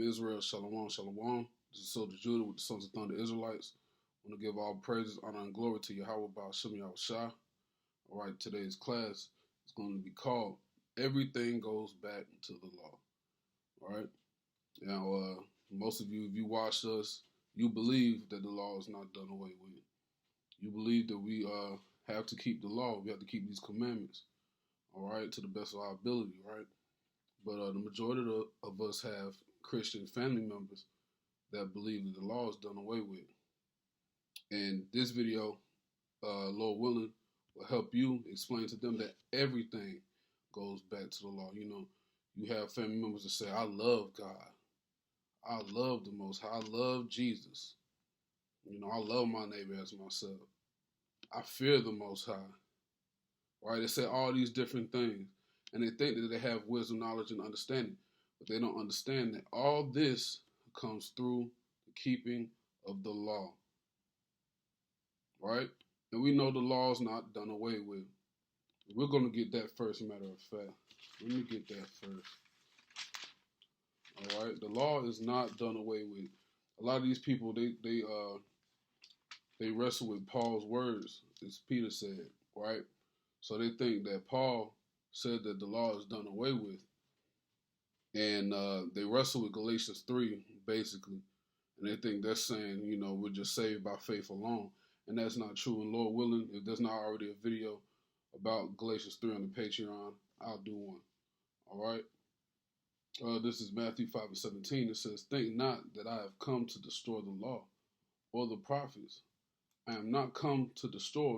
Israel, Shalom, Shalom. This is Soldier Judah with the Sons of Thunder Israelites. I want to give all praises, honor, and glory to Yahweh Ba'ashem Yahweh Shah. All right, today's class is going to be called Everything Goes Back to the Law. All right. Now, most of you, if you watched us, you believe that the law is not done away with. You believe that we have to keep the law. We have to keep these commandments, all right, to the best of our ability, right? But the majority of us have Christian family members that believe that the law is done away with. And this video, Lord willing, will help you explain to them that everything goes back to the law. You know, you have family members that say, I love God. I love the Most High. I love Jesus. You know, I love my neighbor as myself. I fear the Most High. Right? They say all these different things. And they think that they have wisdom, knowledge, and understanding. But they don't understand that all this comes through the keeping of the law. Right? And we know the law is not done away with. We're going to get that first, matter of fact. Let me get that first. All right? The law is not done away with. A lot of these people, they wrestle with Paul's words, as Peter said, right? So they think that Paul said that the law is done away with. And they wrestle with Galatians 3, basically. And they think that's saying, you know, we're just saved by faith alone. And that's not true. And Lord willing, if there's not already a video about Galatians 3 on the Patreon, I'll do one. All right? This is Matthew 5:17. It says, think not that I have come to destroy the law or the prophets. I am not come to destroy,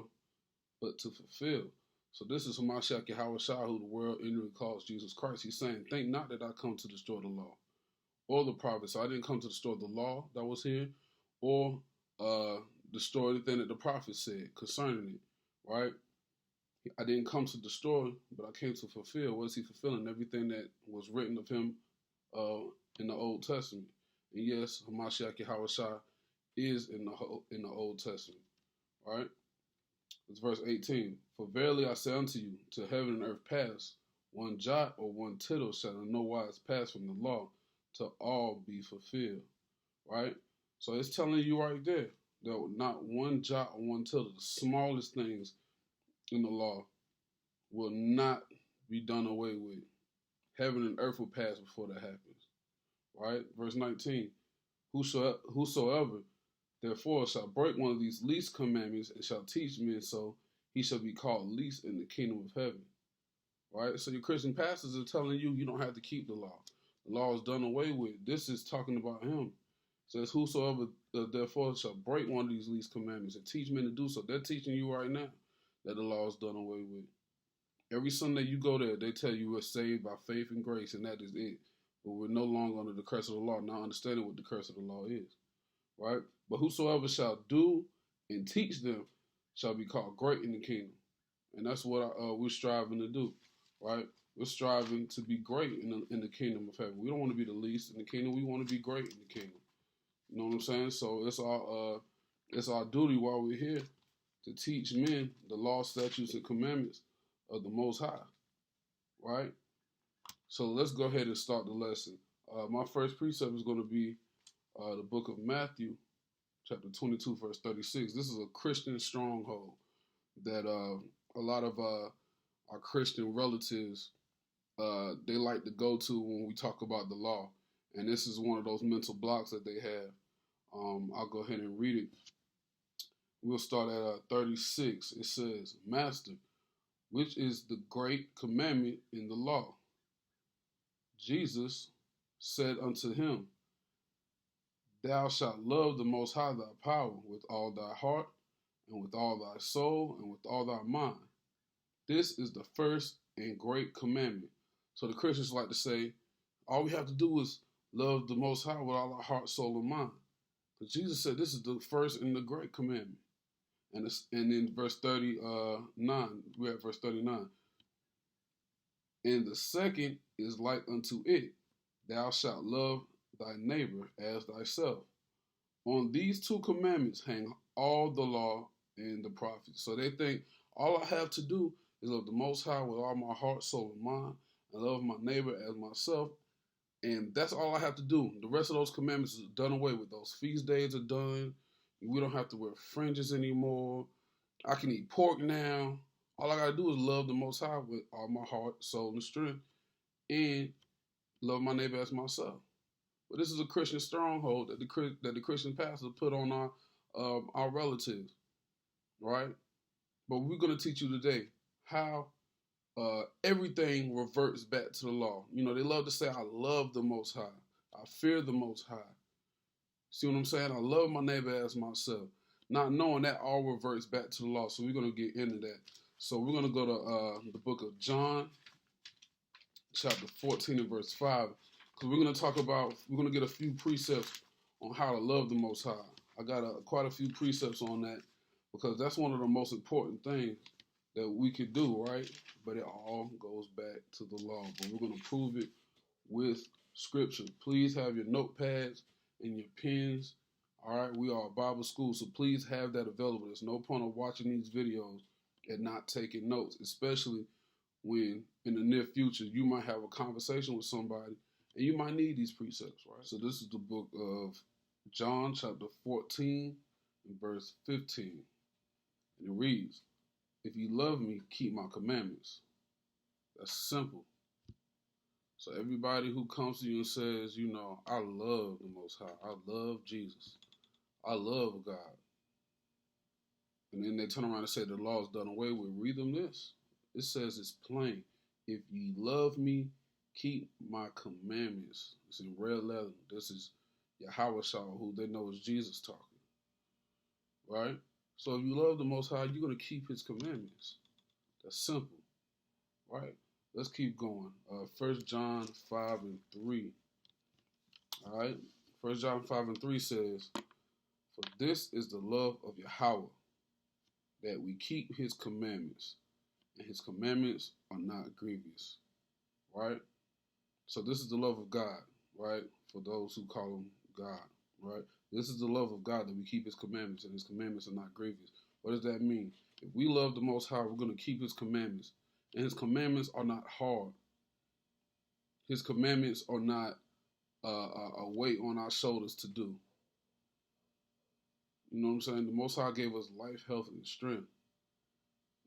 but to fulfill. So this is Hamashiach Yahweh Shah, who the world ignorantly calls Jesus Christ. He's saying, think not that I come to destroy the law or the prophets. So I didn't come to destroy the law that was here or destroy anything that the prophets said concerning it, right? I didn't come to destroy, but I came to fulfill. What is he fulfilling? Everything that was written of him in the Old Testament. And yes, Hamashiach Yahweh Shah is in the Old Testament, right? It's verse 18. For verily I say unto you, till heaven and earth pass, one jot or one tittle shall in no wise pass from the law, till all be fulfilled. Right? So it's telling you right there that not one jot or one tittle, the smallest things in the law, will not be done away with. Heaven and earth will pass before that happens. Right? Verse 19. Whosoever therefore shall break one of these least commandments and shall teach men so, he shall be called least in the kingdom of heaven. Right? So your Christian pastors are telling you, you don't have to keep the law. The law is done away with. This is talking about him. It says, whosoever therefore shall break one of these least commandments and teach men to do so. They're teaching you right now that the law is done away with. Every Sunday you go there, they tell you we're saved by faith and grace, and that is it. But we're no longer under the curse of the law, not understanding what the curse of the law is. Right? But whosoever shall do and teach them shall be called great in the kingdom. And that's what we're striving to do, right? We're striving to be great in the kingdom of heaven. We don't want to be the least in the kingdom. We want to be great in the kingdom. You know what I'm saying? So it's our duty while we're here to teach men the law, statutes, and commandments of the Most High, right? So let's go ahead and start the lesson. My first precept is going to be the book of Matthew, chapter 22, verse 36. This is a Christian stronghold that a lot of our Christian relatives, they like to go to when we talk about the law. And this is one of those mental blocks that they have. I'll go ahead and read it. We'll start at 36. It says, Master, which is the great commandment in the law? Jesus said unto him, Thou shalt love the Most High thy power with all thy heart, and with all thy soul, and with all thy mind. This is the first and great commandment. So the Christians like to say, all we have to do is love the Most High with all our heart, soul, and mind. But Jesus said this is the first and the great commandment. And in verse 39, we're at verse 39. And the second is like unto it, Thou shalt love thy neighbor as thyself. On these two commandments hang all the law and the prophets. So they think all I have to do is love the Most High with all my heart, soul, and mind, and love my neighbor as myself, And that's all I have to do. The rest of those commandments is done away with. Those feast days are done. We don't have to wear fringes anymore. I can eat pork now. All I gotta do is love the Most High with all my heart, soul, and strength, and love my neighbor as myself. But this is a Christian stronghold that the Christian pastors put on our relatives, right? But we're gonna teach you today how everything reverts back to the law. You know, they love to say, "I love the Most High. I fear the Most High." See what I'm saying? I love my neighbor as myself. Not knowing that all reverts back to the law. So we're going to get into that. So we're going to go to the book of John, chapter 14 and verse 5. Because we're going to talk about, we're going to get a few precepts on how to love the Most High. I got quite a few precepts on that because that's one of the most important things that we could do, right? But it all goes back to the law. But we're going to prove it with scripture. Please have your notepads and your pens. All right, we are a Bible school, so please have that available. There's no point of watching these videos and not taking notes, especially when in the near future you might have a conversation with somebody and you might need these precepts, right? So this is the book of John, chapter 14, and verse 15. And it reads, "If you love me, keep my commandments." That's simple. So everybody who comes to you and says, you know, "I love the Most High, I love Jesus, I love God," and then they turn around and say the law is done away with, read them this. It says it's plain. "If ye love me, keep my commandments." It's in red letter. This is Yahweh Shah, who they know is Jesus talking, right? So if you love the Most High, you're going to keep his commandments. That's simple, right? Let's keep going. 1 John 5 and 3. All right. 1 John 5 and 3 says, "For this is the love of Yahweh, that we keep his commandments, and his commandments are not grievous." Right? So this is the love of God, right? For those who call him God, right? This is the love of God, that we keep his commandments, and his commandments are not grievous. What does that mean? If we love the Most High, we're going to keep his commandments, and his commandments are not hard. His commandments are not a weight on our shoulders to do. You know what I'm saying? The Most High gave us life, health, and strength,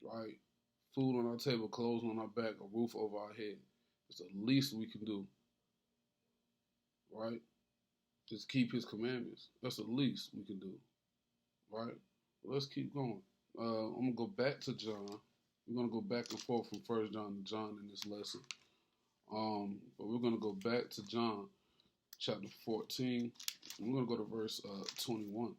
right? Food on our table, clothes on our back, a roof over our head. It's the least we can do, right? Just keep his commandments. That's the least we can do, right? Well, let's keep going. I'm going to go back to John. We're going to go back and forth from 1 John to John in this lesson. But we're going to go back to John chapter 14. And we're going to go to verse 21.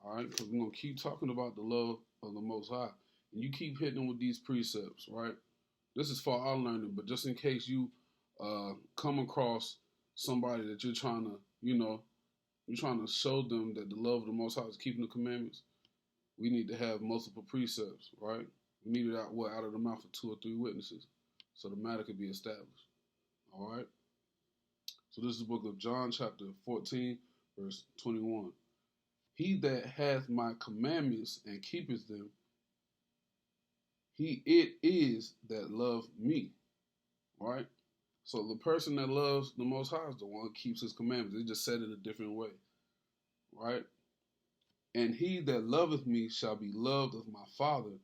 All right? Because we're going to keep talking about the love of the Most High. And you keep hitting them with these precepts, right? This is for our learning, but just in case you come across somebody that you're trying to, you're trying to show them that the love of the Most High is keeping the commandments, we need to have multiple precepts, right? We need it out of the mouth of 2 or 3 witnesses, so the matter could be established. All right? So this is the book of John, chapter 14, verse 21. "He that hath my commandments and keepeth them, it is that love me." Right? So the person that loves the Most High is the one who keeps his commandments. They just said it a different way. Right? "And he that loveth me shall be loved of my Father,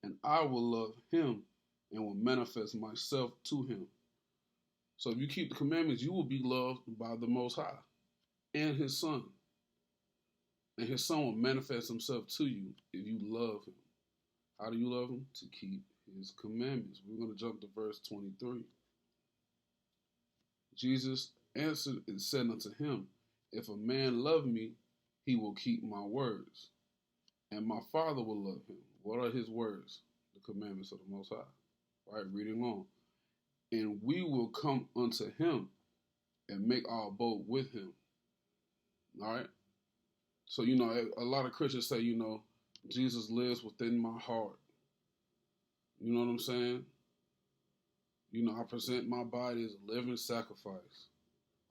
and I will love him and will manifest myself to him." So if you keep the commandments, you will be loved by the Most High and his Son. And his Son will manifest himself to you if you love him. How do you love him? To keep his commandments. We're going to jump to verse 23. "Jesus answered and said unto him, If a man love me, he will keep my words, and my Father will love him." What are his words? The commandments of the Most High. Right, reading on. "And we will come unto him and make our abode with him." All right. So, a lot of Christians say, Jesus lives within my heart. You know what I'm saying? I present my body as a living sacrifice.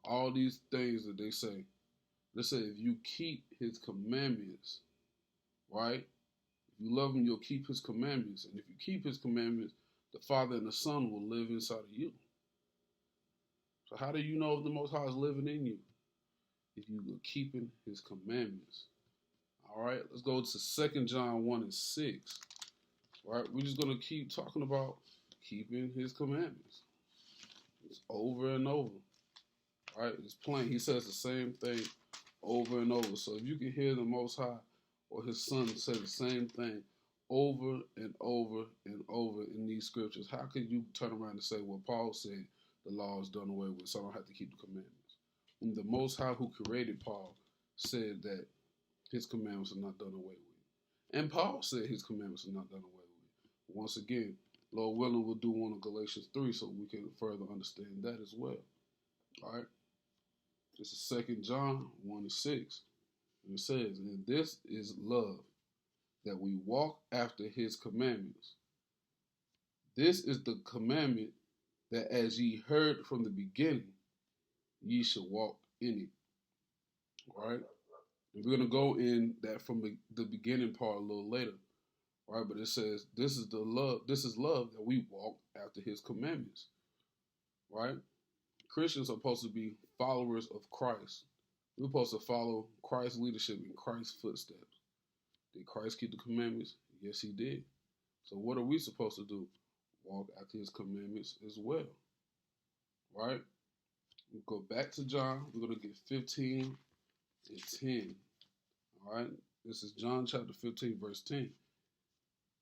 All these things that they say. They say if you keep his commandments, right? If you love him, you'll keep his commandments. And if you keep his commandments, the Father and the Son will live inside of you. So how do you know if the Most High is living in you? If you are keeping his commandments. All right, let's go to 2 John 1 and 6. All right, we're just going to keep talking about keeping his commandments. It's over and over. All right, it's plain. He says the same thing over and over. So if you can hear the Most High or his Son say the same thing over and over and over in these scriptures, how could you turn around and say, well, Paul said the law is done away with, so I don't have to keep the commandments? And the Most High who created Paul said that his commandments are not done away with. And Paul said his commandments are not done away with. Once again, Lord willing, we'll do one of Galatians 3 so we can further understand that as well. All right? This is 2 John 1 and 6. And it says, and this is love, that we walk after his commandments. This is the commandment, that as ye heard from the beginning, ye should walk in it. All right? And we're going to go in that from the beginning part a little later. All right? But it says, this is love that we walk after his commandments. Right? Christians are supposed to be followers of Christ. We're supposed to follow Christ's leadership in Christ's footsteps. Did Christ keep the commandments? Yes, he did. So what are we supposed to do? Walk after his commandments as well. Right? We'll go back to John. We're going to get 15 and 10. All right? This is John chapter 15, verse 10.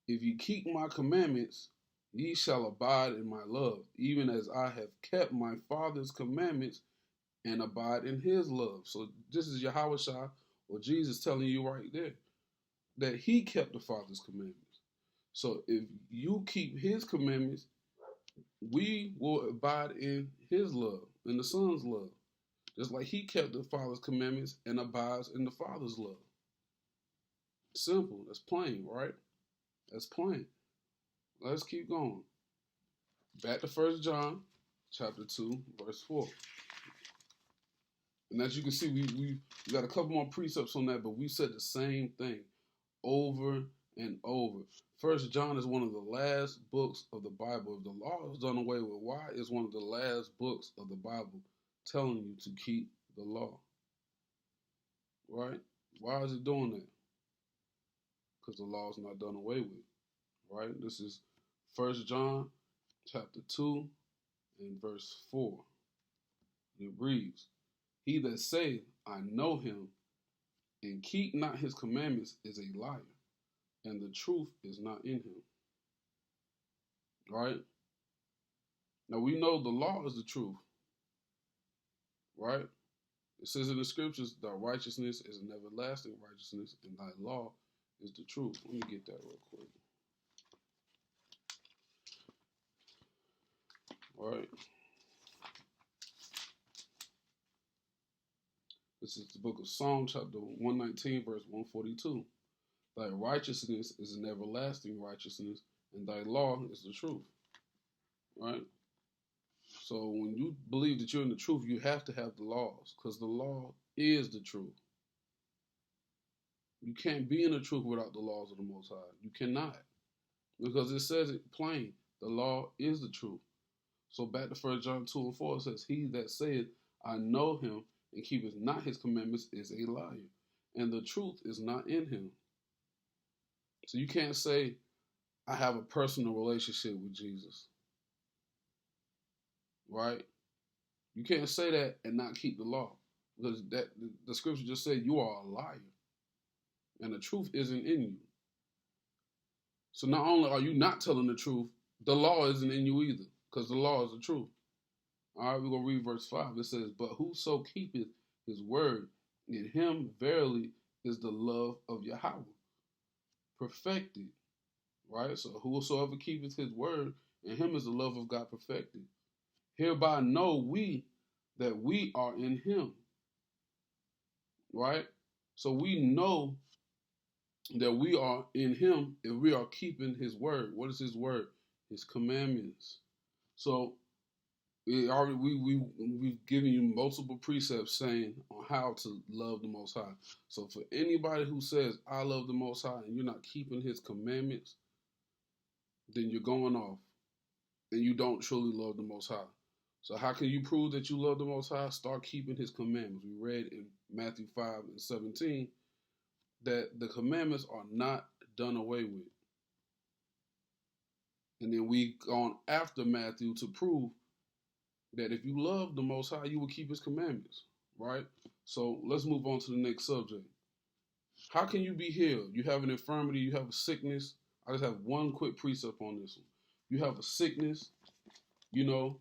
If ye keep my commandments, ye shall abide in my love, even as I have kept my Father's commandments and abide in his love. So this is Yahweh Shah, or Jesus, telling you right there that he kept the Father's commandments. So if you keep his commandments, we will abide in his love, in the Son's love. Just like he kept the Father's commandments and abides in the Father's love. Simple. That's plain, right? That's plain. Let's keep going. Back to 1 John chapter 2, verse 4. And as you can see, we got a couple more precepts on that, but we said the same thing over and over. 1 John is one of the last books of the Bible. If the law is done away with, why is one of the last books of the Bible telling you to keep the law? Right? Why is it doing that? Because the law is not done away with. Right? This is 1 John chapter 2 and verse 4. It reads, he that saith, I know him, and keep not his commandments is a liar, and the truth is not in him. Right? Now we know the law is the truth. Right? It says in the scriptures, thy righteousness is an everlasting righteousness, and thy law is the truth. Let me get that real quick. All right. This is the book of Psalm, chapter 119, verse 142. Thy righteousness is an everlasting righteousness, and thy law is the truth. Right? So when you believe that you're in the truth, you have to have the laws, because the law is the truth. You can't be in the truth without the laws of the Most High. You cannot. Because it says it plain. The law is the truth. So back to 1 John 2 and 4, it says, he that saith, I know him, and keepeth not his commandments is a liar, and the truth is not in him. So you can't say, I have a personal relationship with Jesus. Right? You can't say that and not keep the law. Because the scripture just said you are a liar. And the truth isn't in you. So not only are you not telling the truth, the law isn't in you either. Because the law is the truth. All right, we're going to read verse 5. It says, but whoso keepeth his word, in him verily is the love of Yahweh perfected. Right? So whosoever keepeth his word, in him is the love of God perfected. Hereby know we that we are in him. Right? So we know that we are in him if we are keeping his word. What is his word? His commandments. So we've given you multiple precepts saying on how to love the Most High. So for anybody who says, I love the Most High, and you're not keeping his commandments, then you're going off and you don't truly love the Most High. So how can you prove that you love the Most High? Start keeping His commandments. We read in Matthew 5:17 that the commandments are not done away with. And then we gone after Matthew to prove that if you love the Most High, you will keep His commandments, right? So let's move on to the next subject. How can you be healed? You have an infirmity, you have a sickness. I just have one quick precept on this one. You have a sickness, you know,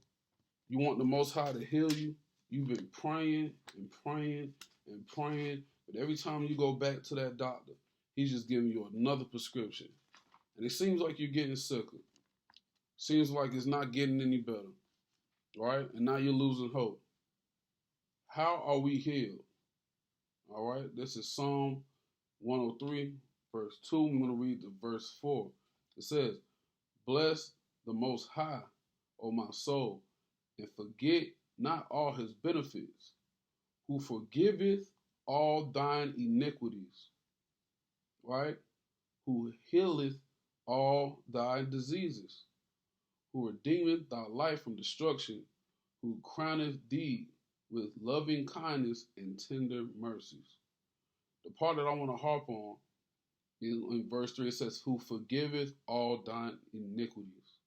you want the Most High to heal you. You've been praying and praying and praying, but every time you go back to that doctor, he's just giving you another prescription. And it seems like you're getting sicker. Seems like it's not getting any better, right? And now you're losing hope. How are we healed? All right, this is Psalm 103, verse 2. I'm going to read the verse 4. It says, "Bless the Most High, O my soul, and forget not all his benefits, who forgiveth all thine iniquities," right? Who healeth all thy diseases, who redeemeth thy life from destruction, who crowneth thee with loving kindness and tender mercies. The part that I want to harp on is in verse 3. It says, "Who forgiveth all thine iniquities,"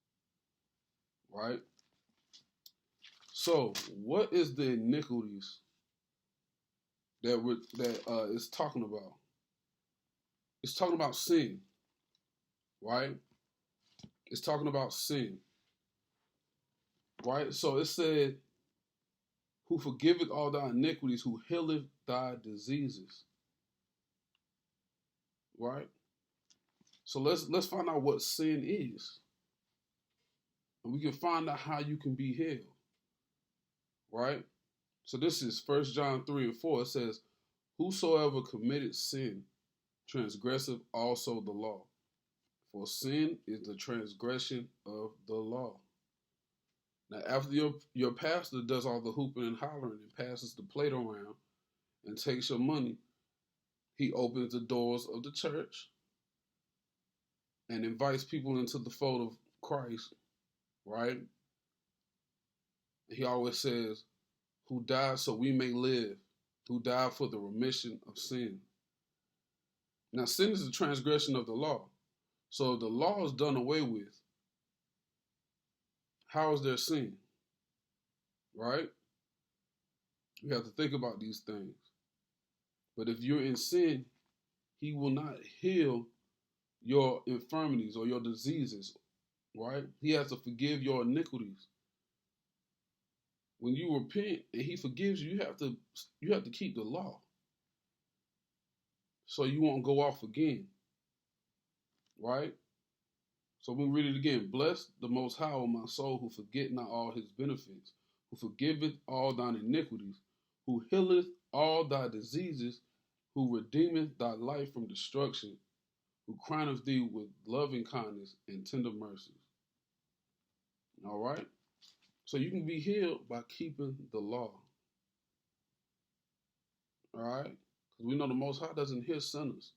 right? So, what is the iniquities that it's talking about? It's talking about sin, right? It's talking about sin, right? So it said, "Who forgiveth all thy iniquities, who healeth thy diseases," right? So let's find out what sin is, and we can find out how you can be healed, right? So this is 1 John 3:4. It says, "Whosoever committed sin transgresseth also the law, for sin is the transgression of the law." Now, after your pastor does all the hooping and hollering and passes the plate around and takes your money, he opens the doors of the church and invites people into the fold of Christ, right? He always says, "Who died so we may live, who died for the remission of sin." Now, sin is the transgression of the law. So if the law is done away with, how is there sin? Right? We have to think about these things. But if you're in sin, he will not heal your infirmities or your diseases, right? He has to forgive your iniquities. When you repent and he forgives you, you have to keep the law, so you won't go off again, right? So we read it again. "Bless the Most High, O my soul, who forget not all his benefits, who forgiveth all thine iniquities, who healeth all thy diseases, who redeemeth thy life from destruction, who crowneth thee with loving kindness and tender mercies." All right? So you can be healed by keeping the law. All right? Because we know the Most High doesn't hear sinners.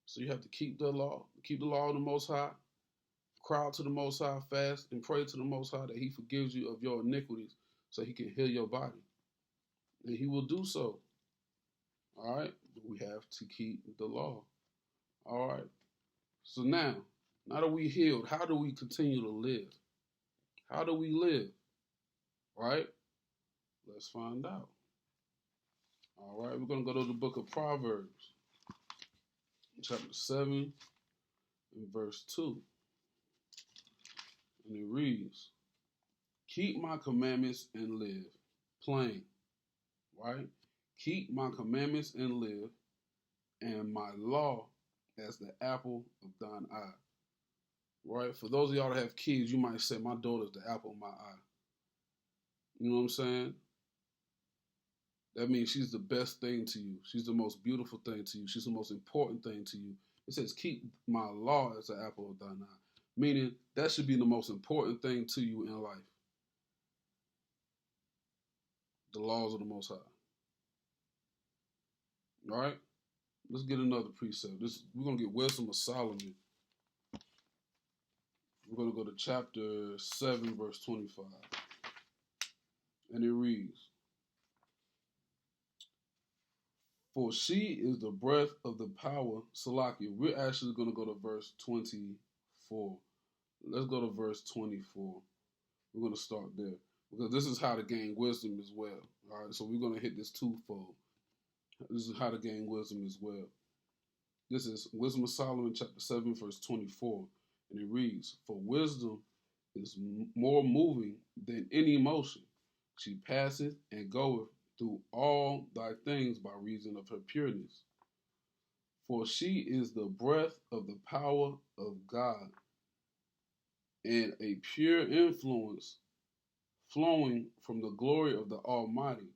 So you have to keep the law of the Most High, cry out to the Most High, fast and pray to the Most High that he forgives you of your iniquities so he can heal your body. And he will do so. All right? But we have to keep the law. All right? So now that we healed, how do we continue to live? How do we live? Right? Let's find out. All right, we're going to go to the book of Proverbs, chapter 7, and verse 2. And it reads, "Keep my commandments and live." Plain, right? "Keep my commandments and live, and my law as the apple of thine eye." Right? For those of y'all that have kids, you might say, "My daughter's the apple of my eye." You know what I'm saying? That means she's the best thing to you. She's the most beautiful thing to you. She's the most important thing to you. It says, "Keep my law as the apple of thine eye." Meaning that should be the most important thing to you in life. The laws of the Most High. All right? Let's get another precept. We're going to get Wisdom of Solomon. We're going to go to chapter 7, verse 25. And it reads, for she is the breath of the power. Salakia. We're actually going to go to verse 24. Let's go to verse 24. We're going to start there because this is how to gain wisdom as well. All right, so we're going to hit this twofold. This is how to gain wisdom as well. This is Wisdom of Solomon, chapter 7, verse 24. And it reads, for wisdom is more moving than any motion. She passeth and goeth through all thy things by reason of her pureness. For she is the breath of the power of God, and a pure influence flowing from the glory of the Almighty.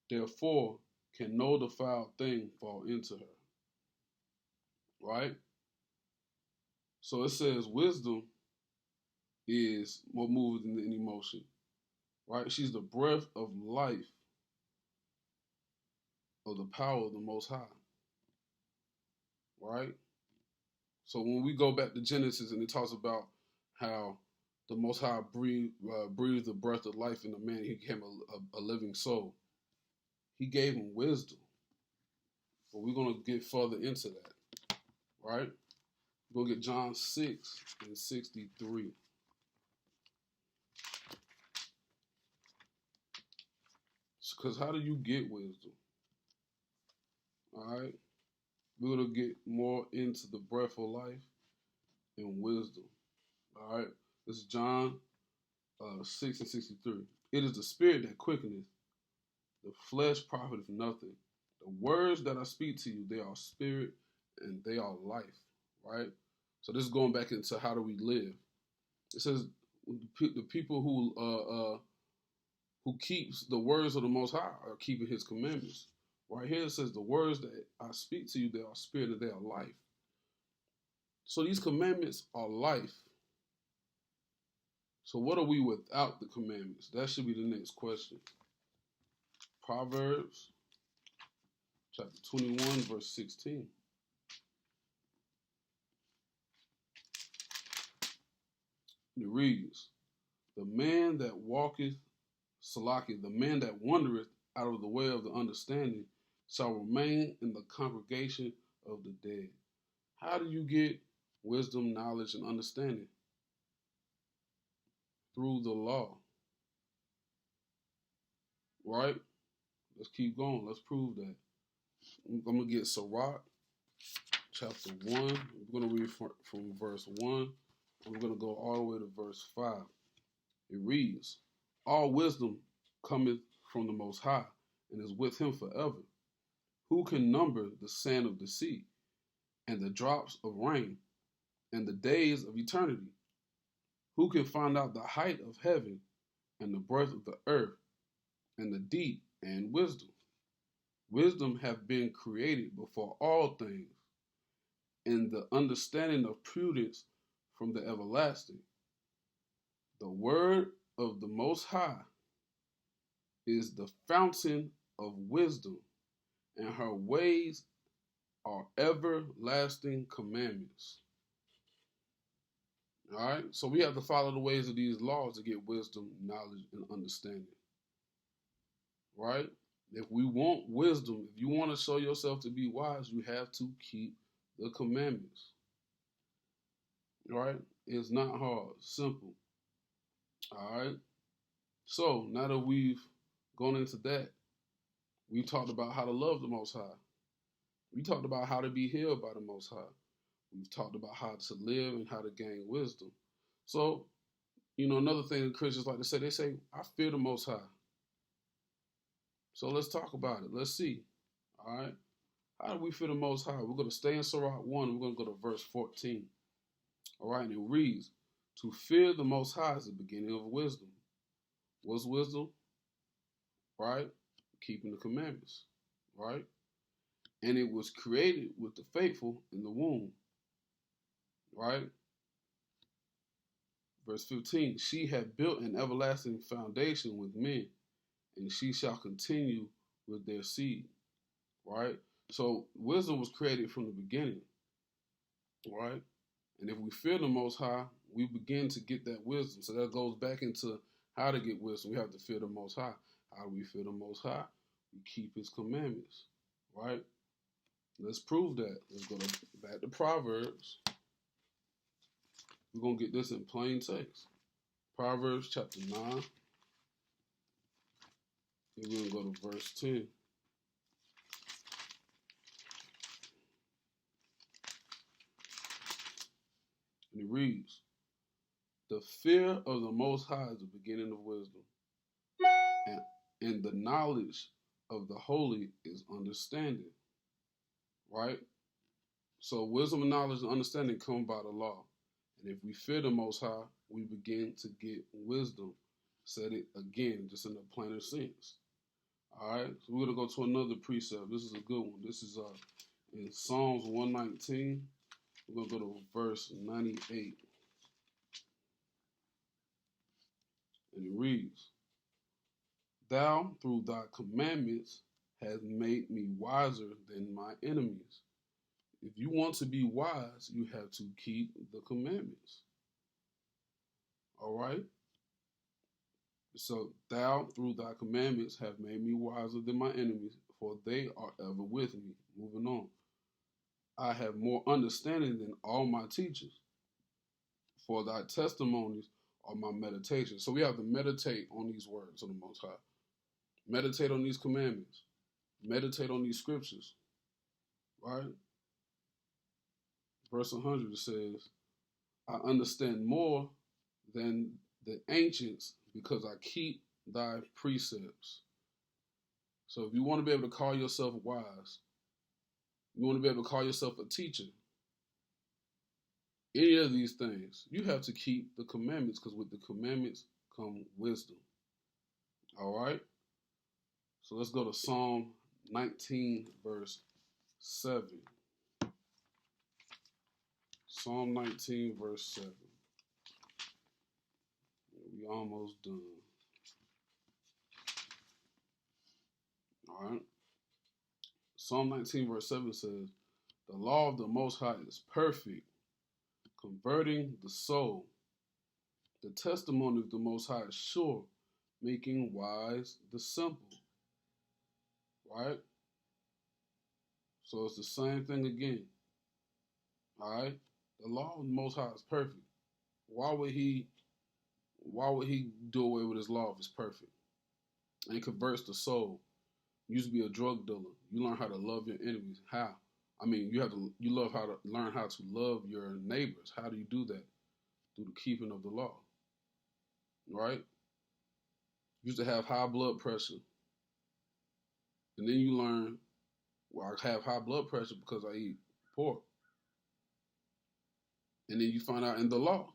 Therefore, can no defiled thing fall into her. Right? So it says wisdom is more moving than any motion. Right? She's the breath of life of the power of the Most High. Right? So when we go back to Genesis and it talks about how the Most High breathed the breath of life in the man, he became a living soul. He gave him wisdom. But we're going to get further into that. Right? We're going to get John 6 and 63. Because how do you get wisdom? All right? We're going to get more into the breath of life and wisdom. All right? This is John 6 and 63. It is the spirit that quickeneth, the flesh profiteth nothing. The words that I speak to you, they are spirit and they are life. Right? So this is going back into how do we live. It says the people who keeps the words of the Most High are keeping his commandments. Right here it says the words that I speak to you, they are spirit and they are life. So these commandments are life. So what are we without the commandments? That should be the next question. Proverbs chapter 21, verse 16. It reads, the man that walketh, Salaki, the man that wandereth out of the way of the understanding shall remain in the congregation of the dead. How do you get wisdom, knowledge, and understanding? Through the law. Right? Let's keep going. Let's prove that. I'm going to get Sirach, chapter 1. We're going to read from verse 1. And we're going to go all the way to verse 5. It reads, all wisdom cometh from the Most High, and is with him forever. Who can number the sand of the sea, and the drops of rain, and the days of eternity? Who can find out the height of heaven, and the breadth of the earth, and the deep, and wisdom? Wisdom hath been created before all things, and the understanding of prudence from the everlasting. The word of the Most High is the fountain of wisdom, and her ways are everlasting commandments. All right, so we have to follow the ways of these laws to get wisdom, knowledge, and understanding. Right? If we want wisdom, if you want to show yourself to be wise, you have to keep the commandments. Right? It's not hard, simple. All right. So now that we've gone into that, we talked about how to love the Most High. We talked about how to be healed by the Most High. We've talked about how to live and how to gain wisdom. So, another thing that Christians like to say, they say, I fear the Most High. So let's talk about it. Let's see. All right. How do we fear the Most High? We're going to stay in Sirach 1. We're going to go to verse 14. All right. And it reads, to fear the Most High is the beginning of wisdom. What's wisdom? Right? Keeping the commandments. Right? And it was created with the faithful in the womb. Right? Verse 15, she had built an everlasting foundation with men, and she shall continue with their seed. Right? So wisdom was created from the beginning. Right? And if we fear the Most High, we begin to get that wisdom. So that goes back into how to get wisdom. We have to fear the Most High. How do we fear the Most High? We keep His commandments, right? Let's prove that. Let's go back to Proverbs. We're going to get this in plain text. Proverbs chapter 9. And we're going to go to verse 10. And it reads, "The fear of the Most High is the beginning of wisdom, and the knowledge of the holy is understanding." Right? So wisdom and knowledge and understanding come by the law. And if we fear the Most High, we begin to get wisdom. Said it again, just in a plainer sense. All right, so we're going to go to another precept. This is a good one. This is in Psalms 119. We're going to go to verse 98. And it reads, "Thou, through thy commandments, hast made me wiser than my enemies." If you want to be wise, you have to keep the commandments. All right? So, "Thou, through thy commandments, have made me wiser than my enemies, for they are ever with me." Moving on. "I have more understanding than all my teachers, for thy testimonies are my meditation." So we have to meditate on these words of the Most High. Meditate on these commandments. Meditate on these scriptures. Right? Verse 100 says, "I understand more than the ancients because I keep thy precepts." So if you want to be able to call yourself wise, you want to be able to call yourself a teacher, any of these things, you have to keep the commandments, because with the commandments come wisdom. All right? So let's go to Psalm 19, verse 7. Psalm 19, verse 7. We almost done. All right? Psalm 19, verse 7 says, "The law of the Most High is perfect, converting the soul. The testimony of the Most High is sure, making wise the simple." Right? So it's the same thing again. All right? The law of the Most High is perfect. Why would he do away with his law if it's perfect? And it converts the soul. You used to be a drug dealer. You learn how to love your enemies. How? I mean, you learn how to love your neighbors. How do you do that? Through the keeping of the law. Right? You used to have high blood pressure. And then you learn, well, I have high blood pressure because I eat pork. And then you find out in the law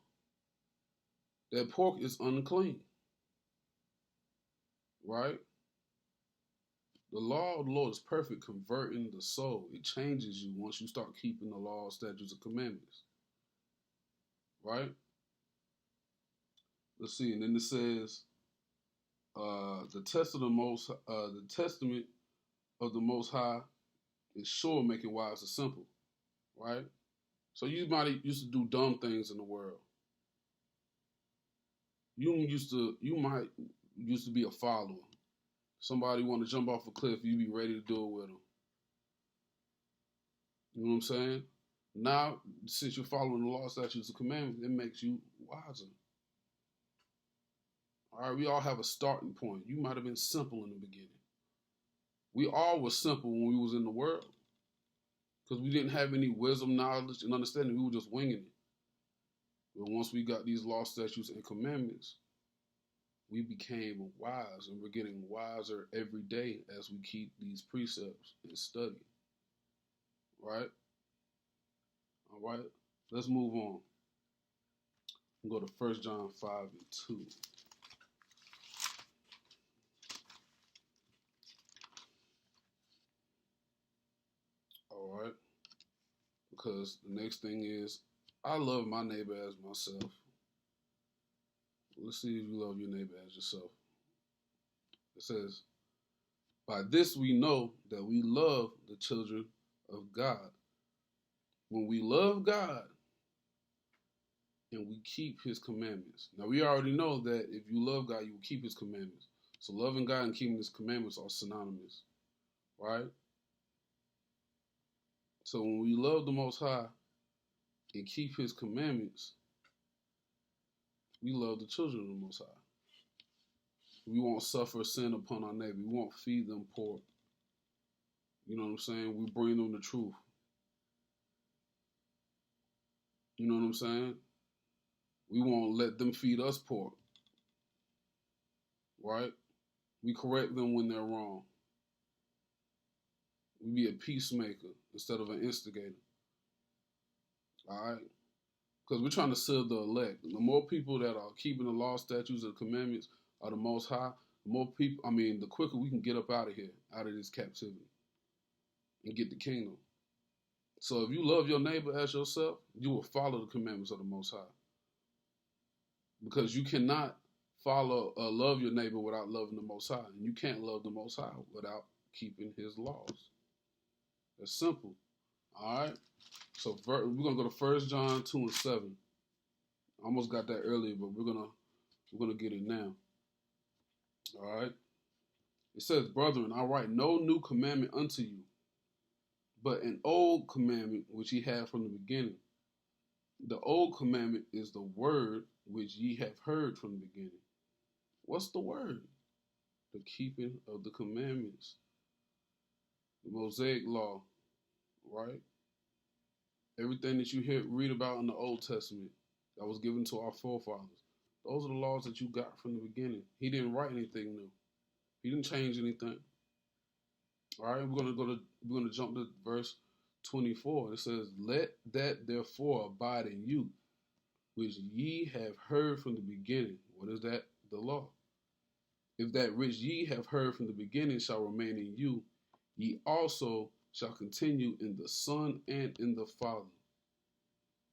that pork is unclean. Right? The law of the Lord is perfect, converting the soul. It changes you once you start keeping the law, statutes, and commandments. Right? Let's see. And then it says, the testament of the Most High is sure, making wise the simple. Right? So you might used to do dumb things in the world. You might used to be a follower. Somebody want to jump off a cliff, you be ready to do it with them. You know what I'm saying? Now, since you're following the law, statutes, and commandments, it makes you wiser. All right, we all have a starting point. You might have been simple in the beginning. We all were simple when we was in the world, because we didn't have any wisdom, knowledge, and understanding. We were just winging it. But once we got these law, statutes, and commandments, we became wise, and we're getting wiser every day as we keep these precepts and study. Right? All right, let's move on. We'll go to 1 John 5 and 2. All right, because the next thing is, I love my neighbor as myself. Let's see if you love your neighbor as yourself. It says, "By this we know that we love the children of God, when we love God and we keep his commandments. Now, we already know that if you love God, you will keep his commandments. So loving God and keeping his commandments are synonymous, right? So when we love the Most High and keep his commandments, we love the children of the Most High. We won't suffer sin upon our neighbor. We won't feed them pork. You know what I'm saying? We bring them the truth. You know what I'm saying? We won't let them feed us pork, right? We correct them when they're wrong. We be a peacemaker instead of an instigator, all right? Because we're trying to serve the elect. The more people that are keeping the law, statutes, and commandments of the Most High, the more people, the quicker we can get up out of here, out of this captivity, and get the kingdom. So if you love your neighbor as yourself, you will follow the commandments of the Most High. Because you cannot love your neighbor without loving the Most High. And you can't love the Most High without keeping his laws. That's simple. All right? So we're going to go to 1 John 2 and 7. I almost got that earlier, but we're gonna get it now. All right? It says, "Brethren, I write no new commandment unto you, but an old commandment which ye have from the beginning. The old commandment is the word which ye have heard from the beginning." What's the word? The keeping of the commandments. The Mosaic law, right? Everything that you read about in the Old Testament that was given to our forefathers. Those are the laws that you got from the beginning. He didn't write anything new. He didn't change anything. All right, we're gonna jump to verse 24. It says, "Let that therefore abide in you, which ye have heard from the beginning." What is that? The law. "If that which ye have heard from the beginning shall remain in you, ye also shall continue in the Son and in the Father."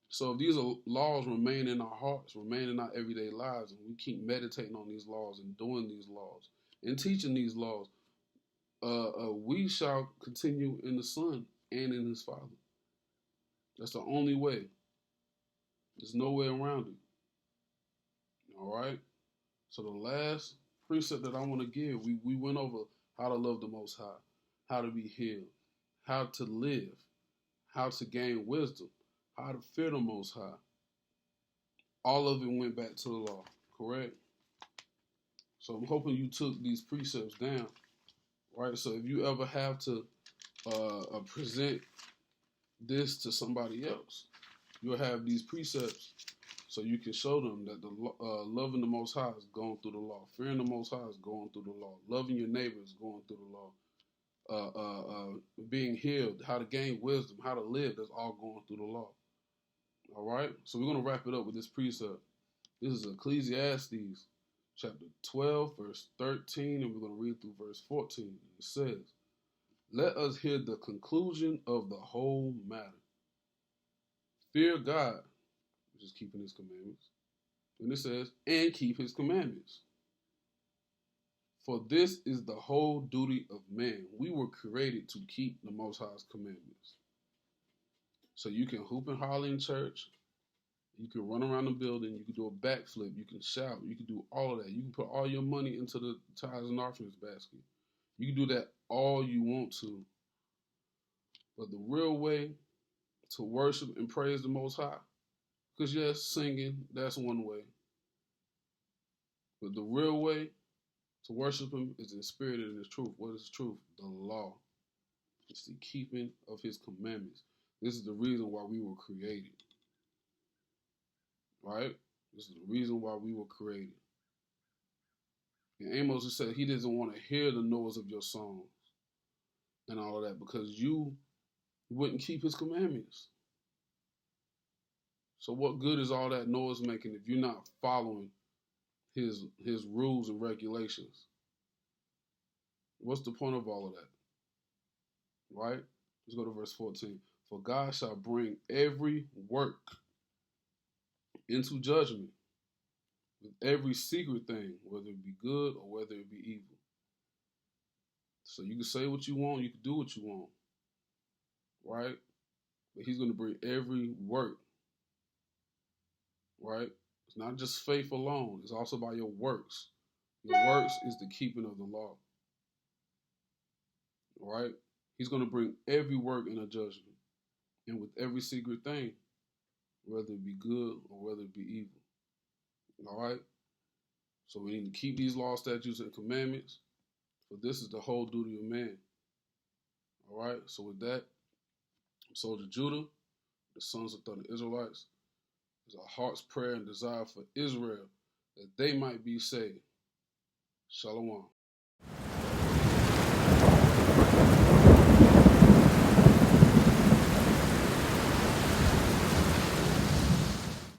So if these laws remain in our hearts, remain in our everyday lives, and we keep meditating on these laws and doing these laws and teaching these laws, we shall continue in the Son and in his Father. That's the only way. There's no way around it. All right? So the last precept that I want to give, we went over how to love the Most High, how to be healed, how to live, how to gain wisdom, how to fear the Most High. All of it went back to the law, correct? So I'm hoping you took these precepts down, right? So if you ever have to present this to somebody else, you'll have these precepts so you can show them that the loving the Most High is going through the law. Fearing the Most High is going through the law. Loving your neighbor is going through the law. Being healed, how to gain wisdom, how to live, that's all going through the law. All right? So we're going to wrap it up with this precept. This is Ecclesiastes chapter 12, verse 13, and we're going to read through verse 14. It says, "Let us hear the conclusion of the whole matter. Fear God," which is keeping his commandments. And it says, "and keep his commandments. For this is the whole duty of man." We were created to keep the Most High's commandments. So you can hoop and holler in church. You can run around the building. You can do a backflip. You can shout. You can do all of that. You can put all your money into the tithes and offerings basket. You can do that all you want to. But the real way to worship and praise the Most High, because yes, singing, that's one way. But the real way to worship him is in spirit and in truth. What is truth? The law. It's the keeping of his commandments. This is the reason why we were created. Right? This is the reason why we were created. And Amos said he doesn't want to hear the noise of your songs and all of that because you wouldn't keep his commandments. So what good is all that noise making if you're not following his rules and regulations? What's the point of all of that? Right? Let's go to verse 14. "For God shall bring every work into judgment with every secret thing, whether it be good or whether it be evil." So you can say what you want, you can do what you want, right? But he's going to bring every work, right? It's not just faith alone. It's also by your works. Your works is the keeping of the law, right? He's going to bring every work in a judgment, and with every secret thing, whether it be good or whether it be evil. All right? So we need to keep these laws, statutes, and commandments, for this is the whole duty of man. All right? So with that, soldier Judah, the sons of the Israelites, is our heart's prayer and desire for Israel that they might be saved. Shalom.